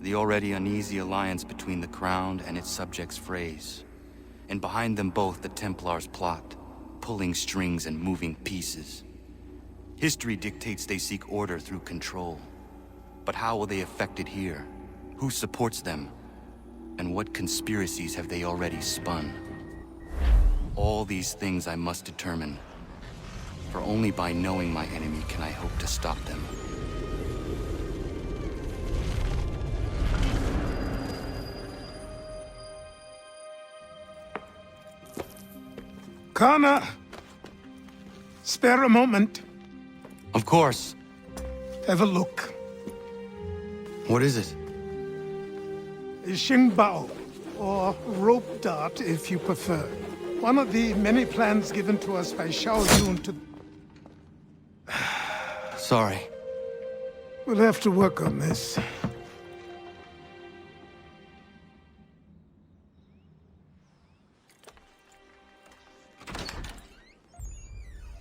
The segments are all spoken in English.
The already uneasy alliance between the crown and its subjects frays. And behind them both the Templars plot, pulling strings and moving pieces. History dictates they seek order through control. But how will they affect it here? Who supports them? And what conspiracies have they already spun? All these things I must determine. For only by knowing my enemy can I hope to stop them. Kana! Spare a moment. Of course. Have a look. What is it? A Xingbao, or rope dart if you prefer. One of the many plans given to us by Xiao Yun to... Sorry. We'll have to work on this.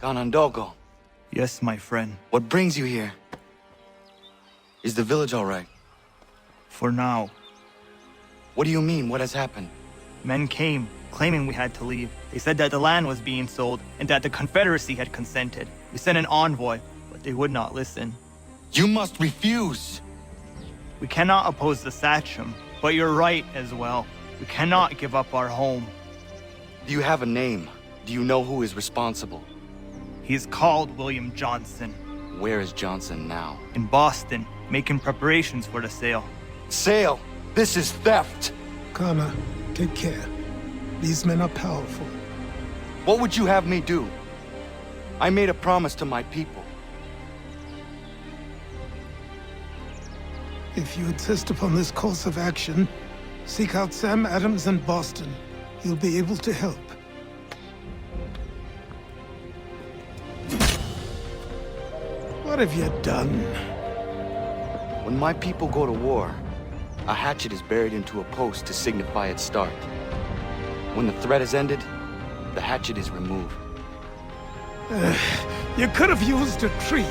Ganondogo, Yes, my friend. what brings you here? Is the village all right? For now, What do you mean? What has happened? men came, claiming we had to leave. They said that the land was being sold, and that the Confederacy had consented. We sent an envoy, but they would not listen. You must refuse! We cannot oppose the Sachem, but you're right as well. We cannot give up our home. Do you have a name? Do you know who is responsible? He is called William Johnson, Where is Johnson now? in Boston, making preparations for the sale. Sale! This is theft! Kana, take care. These men are powerful. What would you have me do? I made a promise to my people. If you insist upon this course of action, seek out Sam Adams in Boston. He'll be able to help. What have you done? When my people go to war, a hatchet is buried into a post to signify its start. When the threat is ended, the hatchet is removed. You could have used a tree.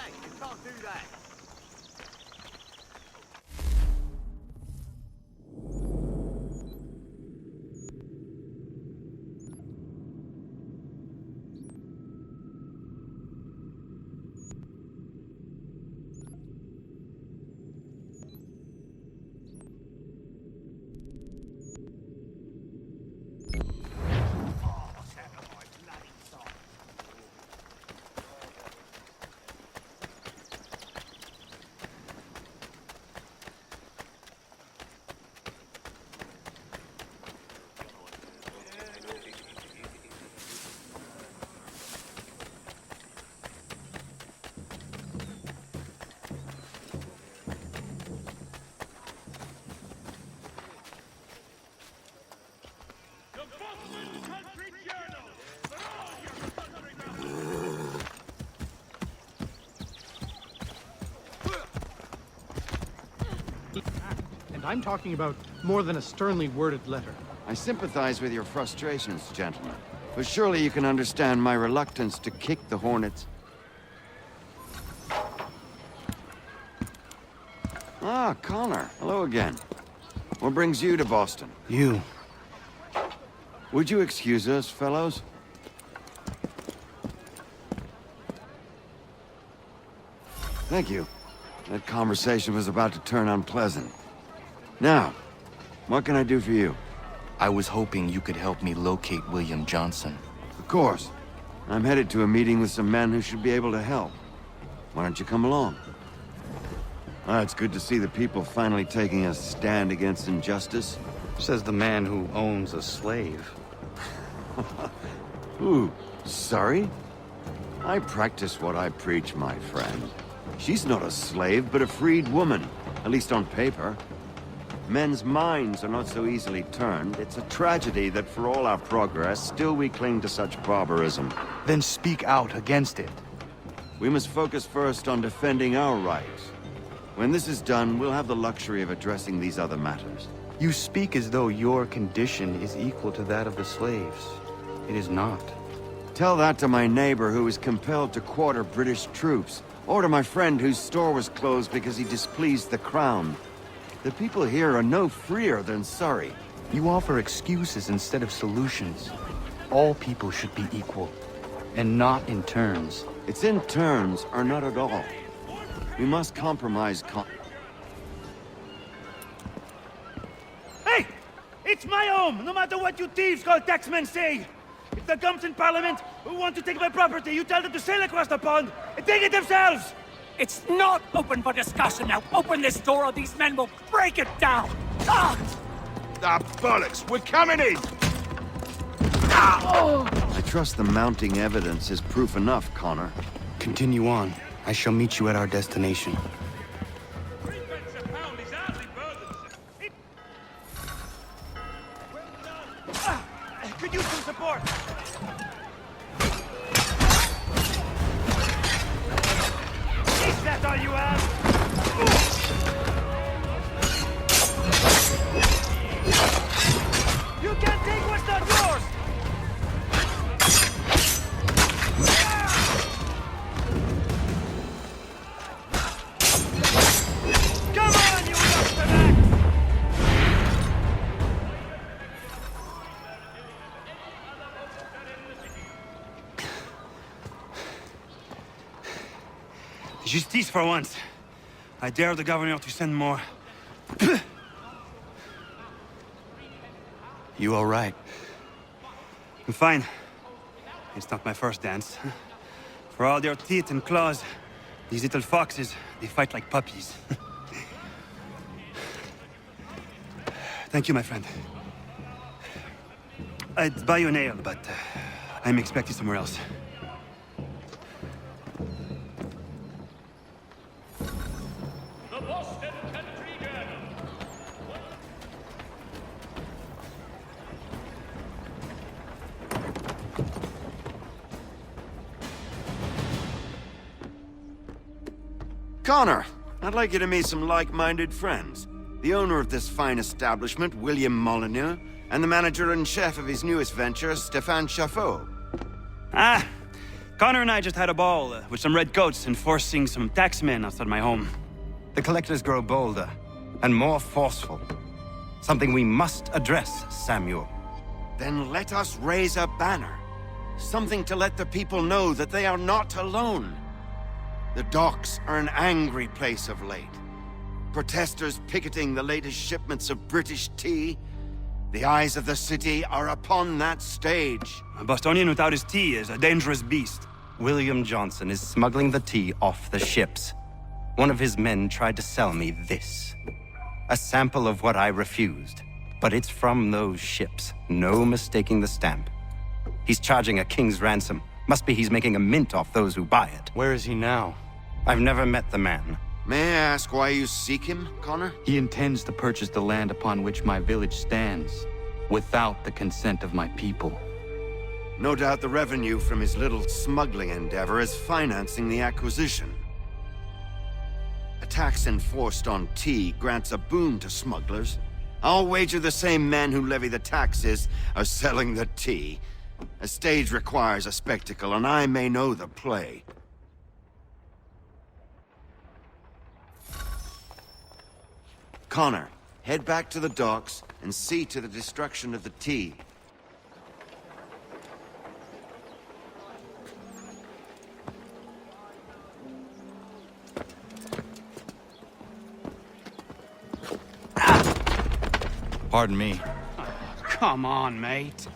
relax. You can't do that. And I'm talking about more than a sternly worded letter. I sympathize with your frustrations, gentlemen. But surely you can understand my reluctance to kick the Hornets. Ah, Connor. Hello again. What brings you to Boston? You. Would you excuse us, fellows? Thank you. That conversation was about to turn unpleasant. Now, what can I do for you? I was hoping you could help me locate William Johnson. Of course. I'm headed to a meeting with some men who should be able to help. Why don't you come along? It's good to see the people finally taking a stand against injustice. Says the man who owns a slave. Ooh, sorry? I practice what I preach, my friend. She's not a slave, but a freed woman, at least on paper. Men's minds are not so easily turned. It's a tragedy that for all our progress, still we cling to such barbarism. Then speak out against it. We must focus first on defending our rights. When this is done, we'll have the luxury of addressing these other matters. You speak as though your condition is equal to that of the slaves. It is not. Tell that to my neighbor who was compelled to quarter British troops, or to my friend whose store was closed because he displeased the crown. The people here are no freer than Surrey. You offer excuses instead of solutions. All people should be equal, and not in turns. It's in turns, or not at all. We must compromise Hey! It's my home, no matter what you thieves called taxmen say! If the gums in Parliament who want to take my property, you tell them to sail across the pond and take it themselves! It's not open for discussion now. Open this door or these men will break it down. Ah! Bollocks! We're coming in! I trust the mounting evidence is proof enough, Connor. Continue on. I shall meet you at our destination. Could use some support! Is that all you have? You can't take what's not yours! Come on, you back! Justice for once. I dare the governor to send more. You all right? I'm fine. It's not my first dance. For all their teeth and claws, these little foxes, they fight like puppies. Thank you, my friend. I'd buy you an ale, but I'm expecting somewhere else. Connor, I'd like you to meet some like-minded friends. The owner of this fine establishment, William Molyneux, and the manager and chef of his newest venture, Stéphane Chaffeau. Ah! Connor and I just had a ball with some red coats enforcing some taxmen outside my home. The collectors grow bolder and more forceful. Something we must address, Samuel. Then let us raise a banner. Something to let the people know that they are not alone. The docks are an angry place of late. Protesters picketing the latest shipments of British tea. The eyes of the city are upon that stage. A Bostonian without his tea is a dangerous beast. William Johnson is smuggling the tea off the ships. One of his men tried to sell me this. A sample of what I refused. But it's from those ships. No mistaking the stamp. He's charging a king's ransom. Must be he's making a mint off those who buy it. Where is he now? I've never met the man. May I ask why you seek him, Connor? He intends to purchase the land upon which my village stands, without the consent of my people. No doubt the revenue from his little smuggling endeavor is financing the acquisition. A tax enforced on tea grants a boon to smugglers. I'll wager the same men who levy the taxes are selling the tea. A stage requires a spectacle, and I may know the play. Connor, head back to the docks and see to the destruction of the tea. Pardon me. Come on, mate.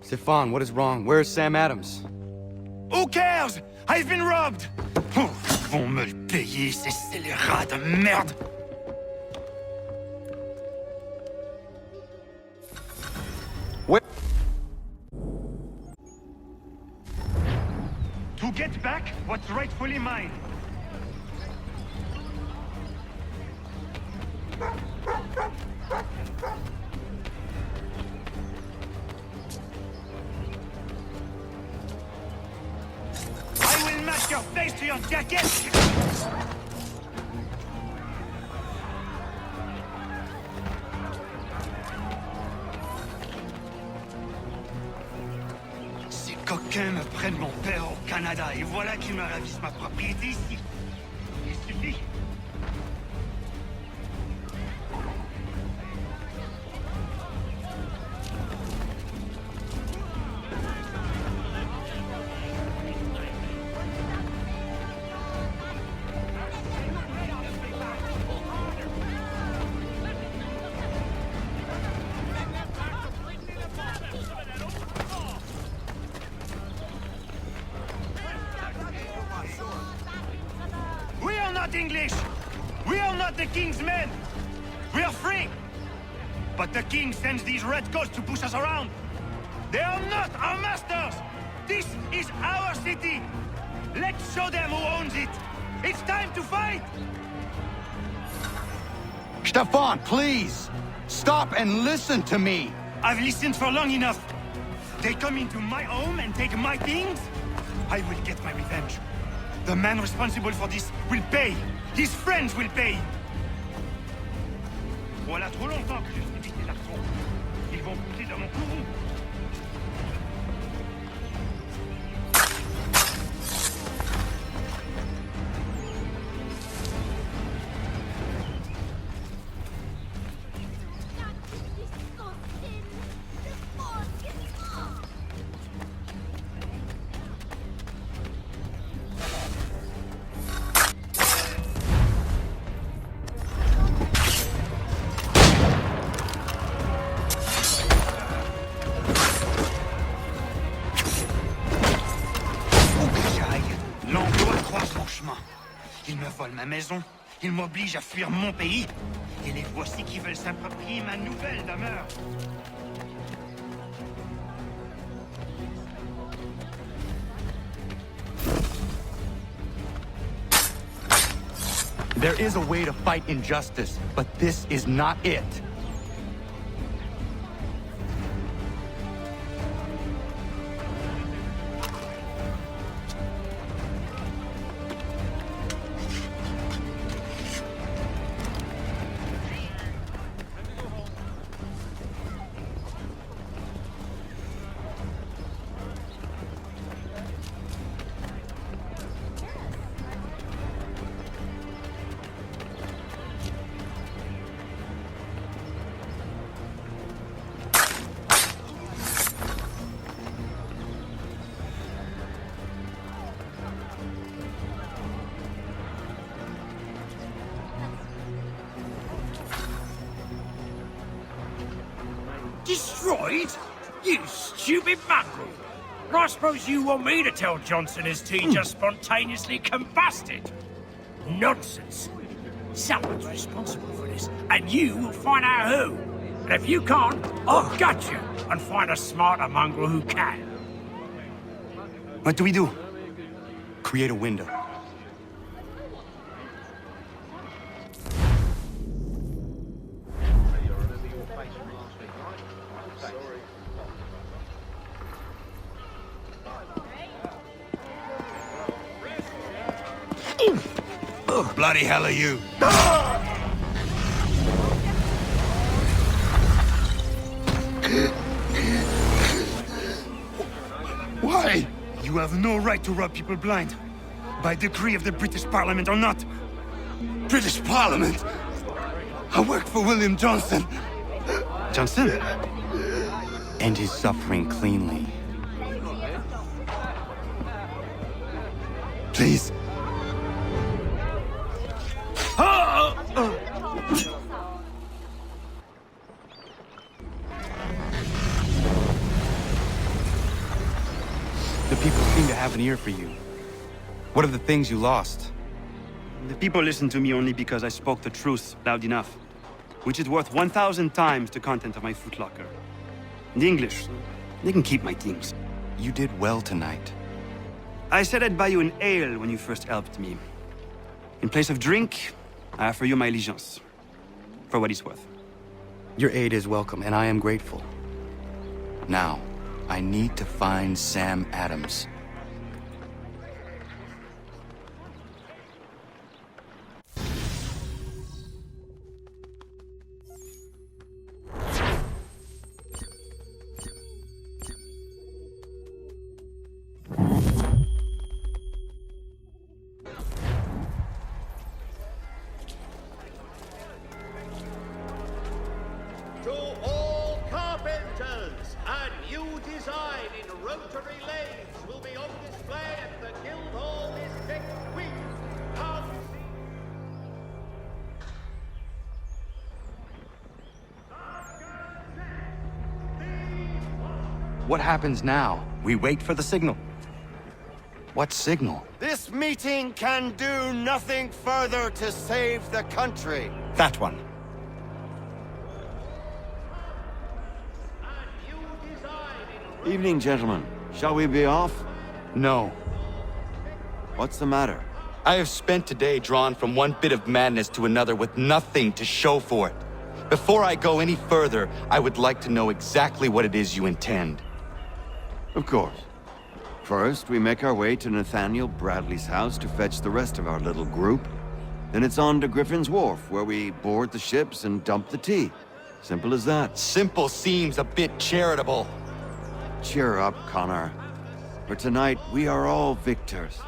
Stefan, what is wrong? Where's Sam Adams? Who cares? I've been robbed! Oh, ils vont me le payer, ces scélérats de merde! Where? To get back what's rightfully mine. I will mash your face to your jacket! Ces coquins me prennent mon père au Canada et voilà qu'ils me ravissent ma propriété ici. Il suffit. We are not English! We are not the king's men! We are free! But the king sends these red coats to push us around! They are not our masters! This is our city! Let's show them who owns it! It's time to fight! Stefan, please! Stop and listen to me! I've listened for long enough! They come into my home and take my things? I will get my revenge. The man responsible for this will pay! His friends will pay! Voilà trop longtemps que je subis ces garçons. Ils vont compter dans mon courroux. Il me vole ma maison, il m'oblige à fuir mon pays, Et les voici qui veulent s'approprier ma nouvelle demeure. There is a way to fight injustice, but this is not it. Destroyed? You stupid mongrel! I suppose you want me to tell Johnson his tea just spontaneously combusted? Nonsense. Someone's responsible for this, and you will find out who. And if you can't, I'll gut you and find a smarter mongrel who can. What do we do? Create a window. Bloody hell are you? Why? You have no right to rob people blind. By decree of the British Parliament or not. British Parliament? I work for William Johnson. Johnson? End his suffering cleanly. Please. The people seem to have an ear for you. What are the things you lost? The people listen to me only because I spoke the truth loud enough, which is worth 1,000 times the content of my footlocker. The English, they can keep my things. You did well tonight. I said I'd buy you an ale when you first helped me. In place of drink, I offer you my allegiance. For what it's worth. Your aid is welcome, and I am grateful. Now, I need to find Sam Adams. To all carpenters, a new design in rotary lathes will be on display at the Guildhall this next week. Come see. What happens now? We wait for the signal. What signal? This meeting can do nothing further to save the country. That one. Evening, gentlemen. Shall we be off? No. What's the matter? I have spent today drawn from one bit of madness to another with nothing to show for it. Before I go any further, I would like to know exactly what it is you intend. Of course. First, we make our way to Nathaniel Bradley's house to fetch the rest of our little group. Then it's on to Griffin's Wharf, where we board the ships and dump the tea. Simple as that. Simple seems a bit charitable. Cheer up, Connor. For tonight, we are all victors.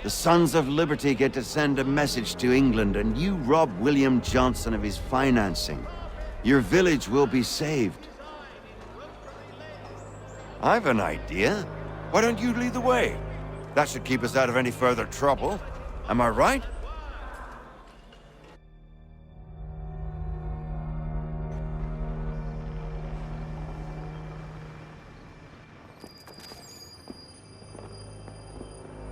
The Sons of Liberty get to send a message to England, and you rob William Johnson of his financing. Your village will be saved. I've an idea. Why don't you lead the way? That should keep us out of any further trouble. Am I right?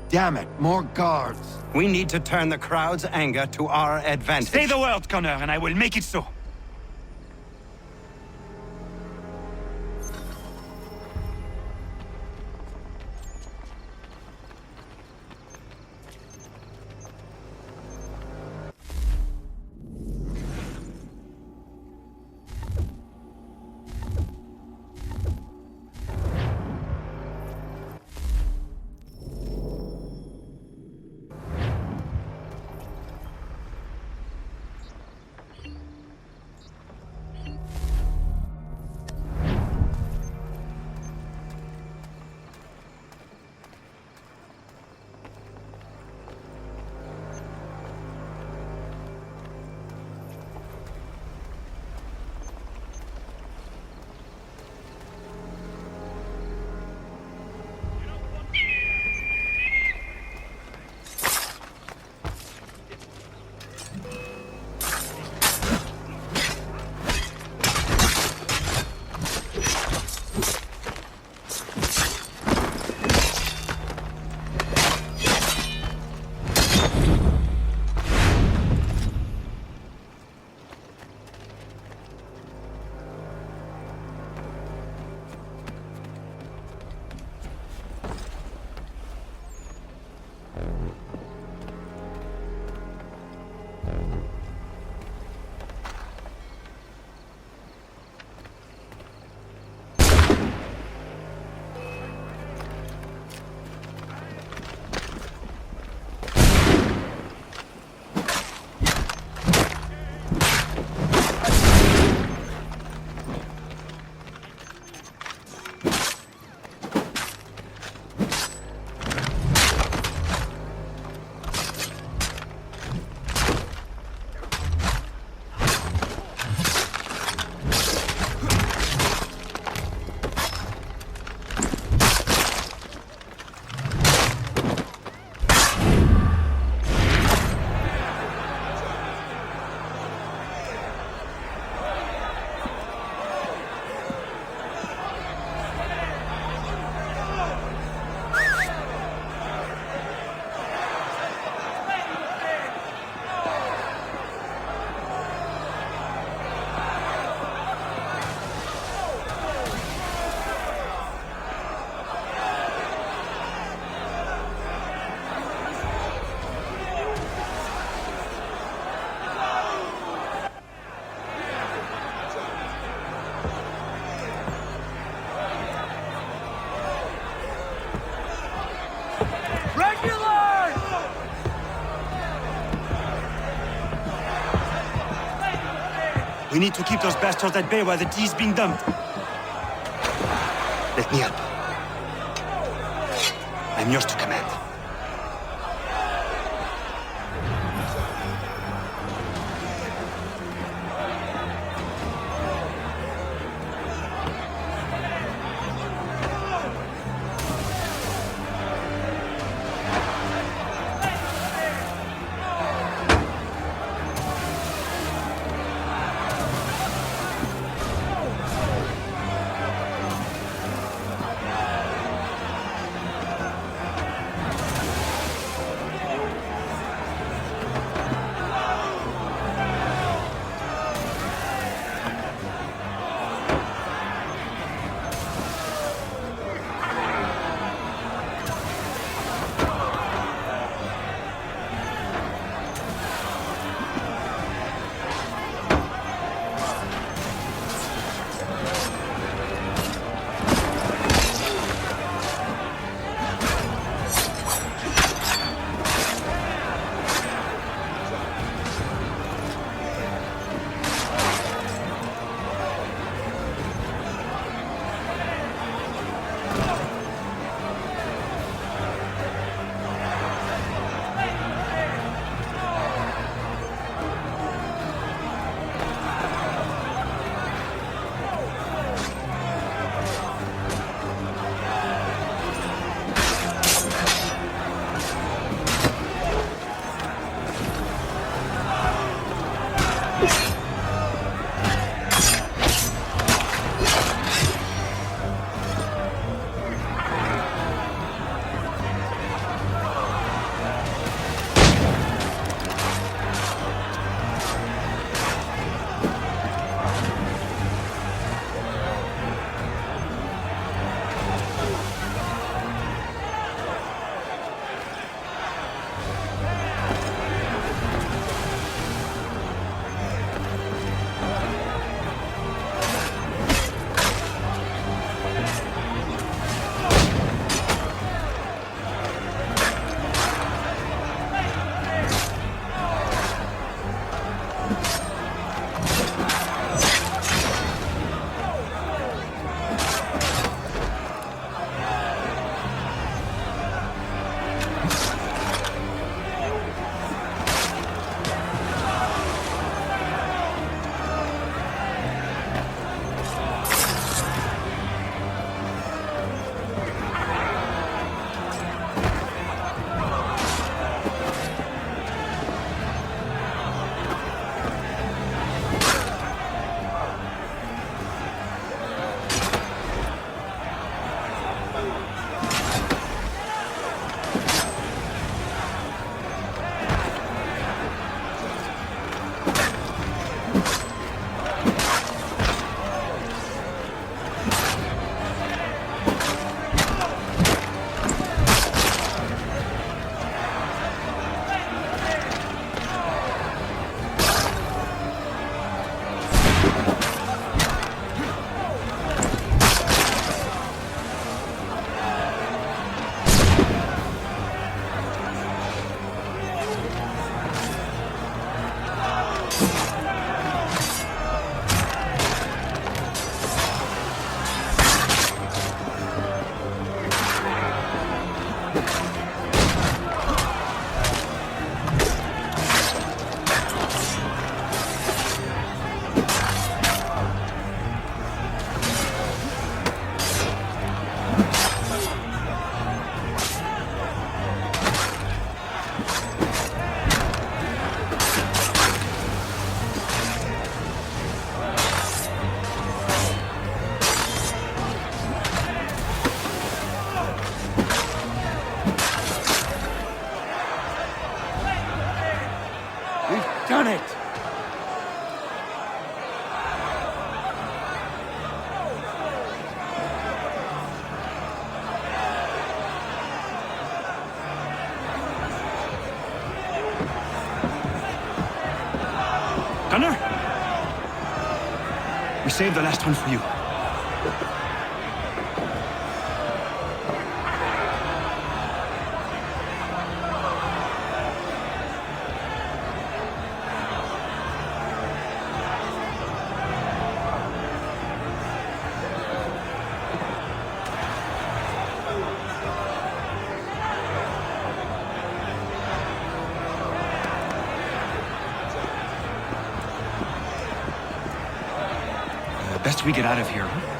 Damn it, more guards. We need to turn the crowd's anger to our advantage. Say the word, Connor, and I will make it so. We need to keep those bastards at bay while the tea is being dumped. Let me help. I'm yours to command. save the last one for you. Best we get out of here, huh?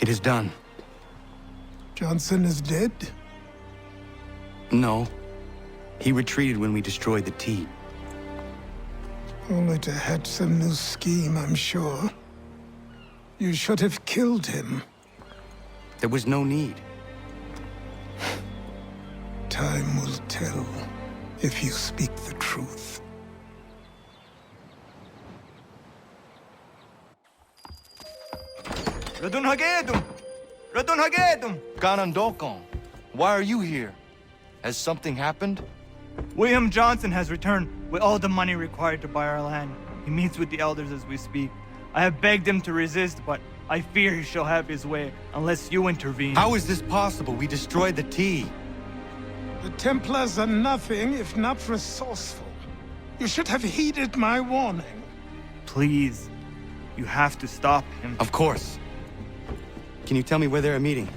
It is done. Johnson is dead? No. He retreated when we destroyed the tea. Only to hatch some new scheme, I'm sure. You should have killed him. There was no need. Time will tell if you speak the truth. Radun Hagedum! Radun Hagedum! Ganondokon, why are you here? Has something happened? William Johnson has returned with all the money required to buy our land. He meets with the elders as we speak. I have begged him to resist, but I fear he shall have his way unless you intervene. How is this possible? We destroyed the tea. The Templars are nothing if not resourceful. You should have heeded my warning. Please, you have to stop him. Of course. Can you tell me where they're meeting?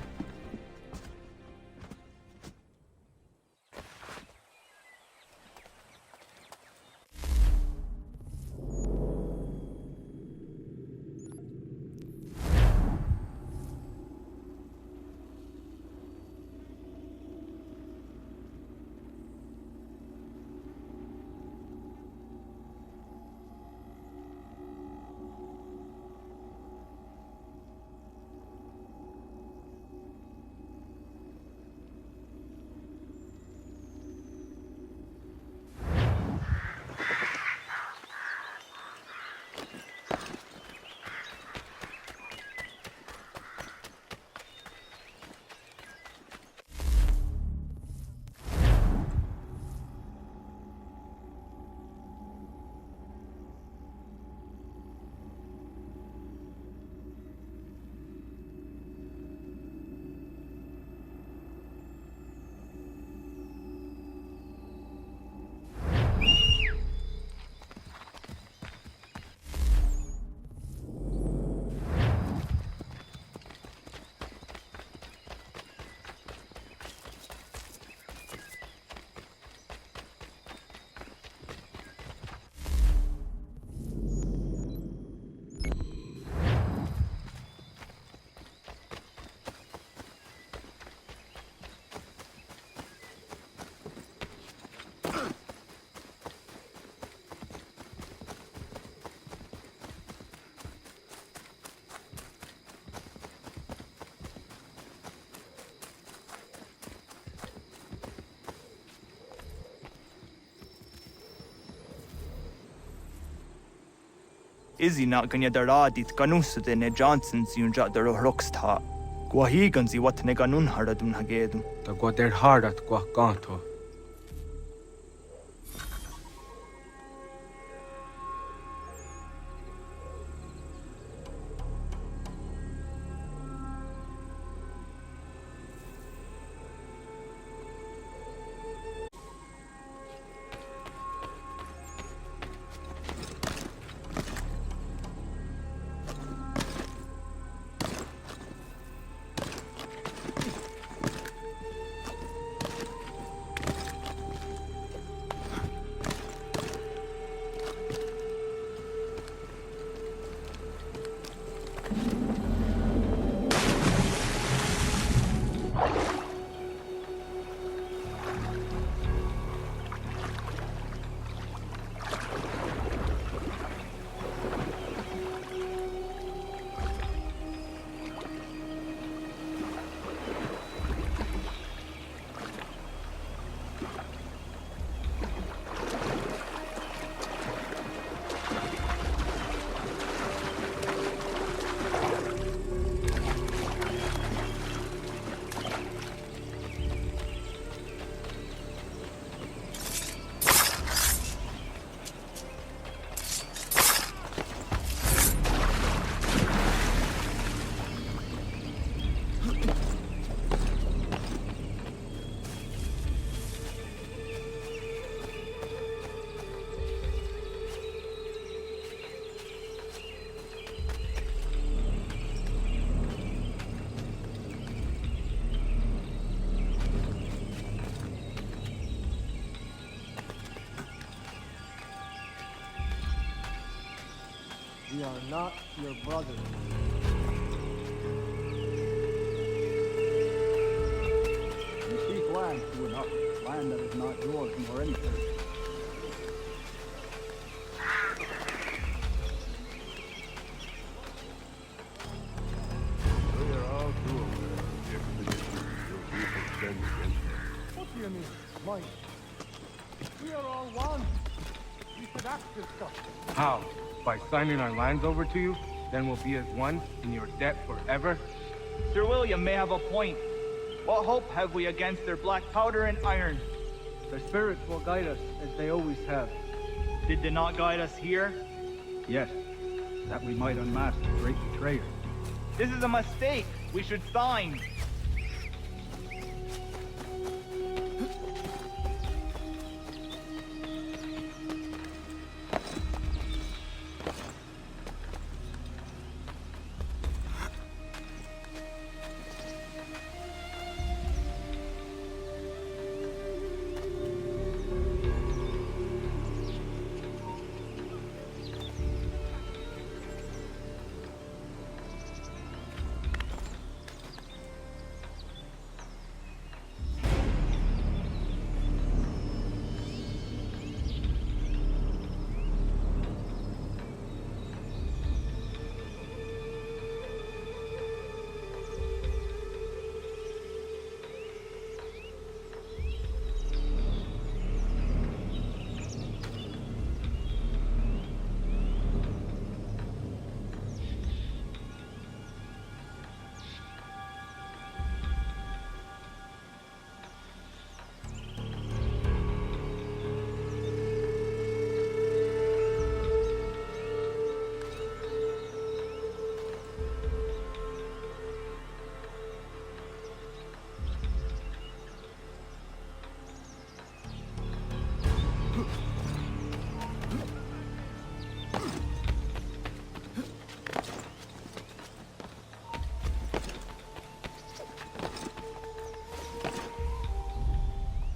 Izzy not ganya daradit ganusute ne Johnsons yunja daro rocksta. Guahiganzi what ne ganun haradum hagedum. Da der hardat gwa ganto. We are not your brothers. You seek land, you enough. Land that is not yours nor anything. We are all too aware of the expedition your people send against us. What do you mean, Mike? We are all one. We should act this stuff. How? By signing our lands over to you? Then we'll be as one in your debt forever? Sir William may have a point. What hope have we against their black powder and iron? Their spirits will guide us, as they always have. Did they not guide us here? Yes, that we might unmask the great betrayer. This is a mistake. We should sign.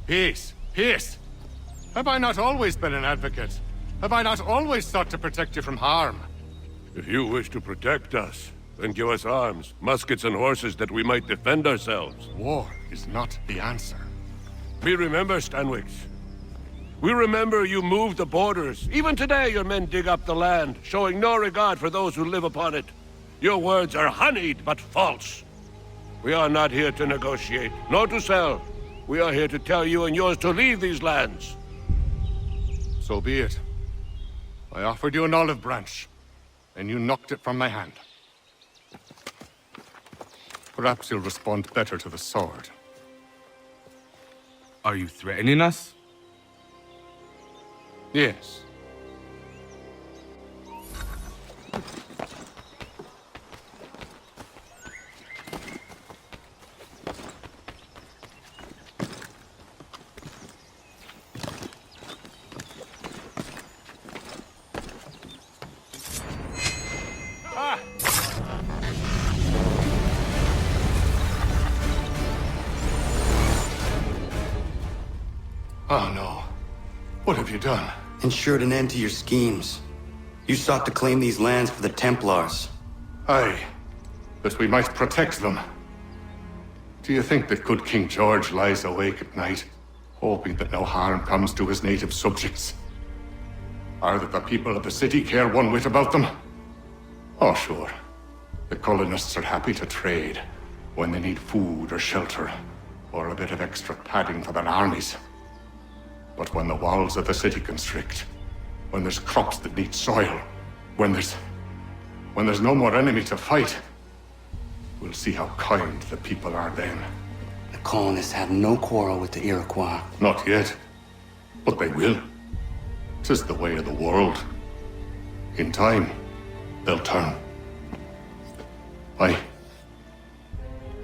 Peace! Peace! Have I not always been an advocate? Have I not always sought to protect you from harm? If you wish to protect us, then give us arms, muskets and horses that we might defend ourselves. War is not the answer. We remember, Stanwix. We remember you moved the borders. Even today your men dig up the land, showing no regard for those who live upon it. Your words are honeyed, but false. We are not here to negotiate, nor to sell. We are here to tell you and yours to leave these lands. So be it. I offered you an olive branch. and you knocked it from my hand. Perhaps you'll respond better to the sword. Are you threatening us? Yes. Oh no. What have you done? Ensured an end to your schemes. You sought to claim these lands for the Templars. Aye, that we might protect them. Do you think that good King George lies awake at night, hoping that no harm comes to his native subjects? Or that the people of the city care one whit about them? Oh, sure. The colonists are happy to trade when they need food or shelter, or a bit of extra padding for their armies. But when the walls of the city constrict, when there's crops that need soil, when there's no more enemy to fight, we'll see how kind the people are then. The colonists have no quarrel with the Iroquois. Not yet, but they will. 'Tis the way of the world. In time, they'll turn. I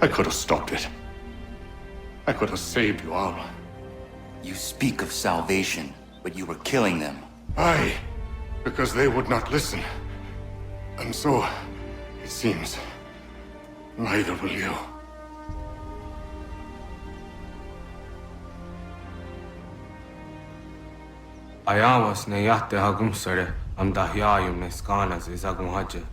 could have stopped it. I could have saved you all. You speak of salvation, but you were killing them. Aye, because they would not listen. And so, it seems, neither will you. Ayawas ne yahte hagum sare am dahyayum ne skanas is agun haja.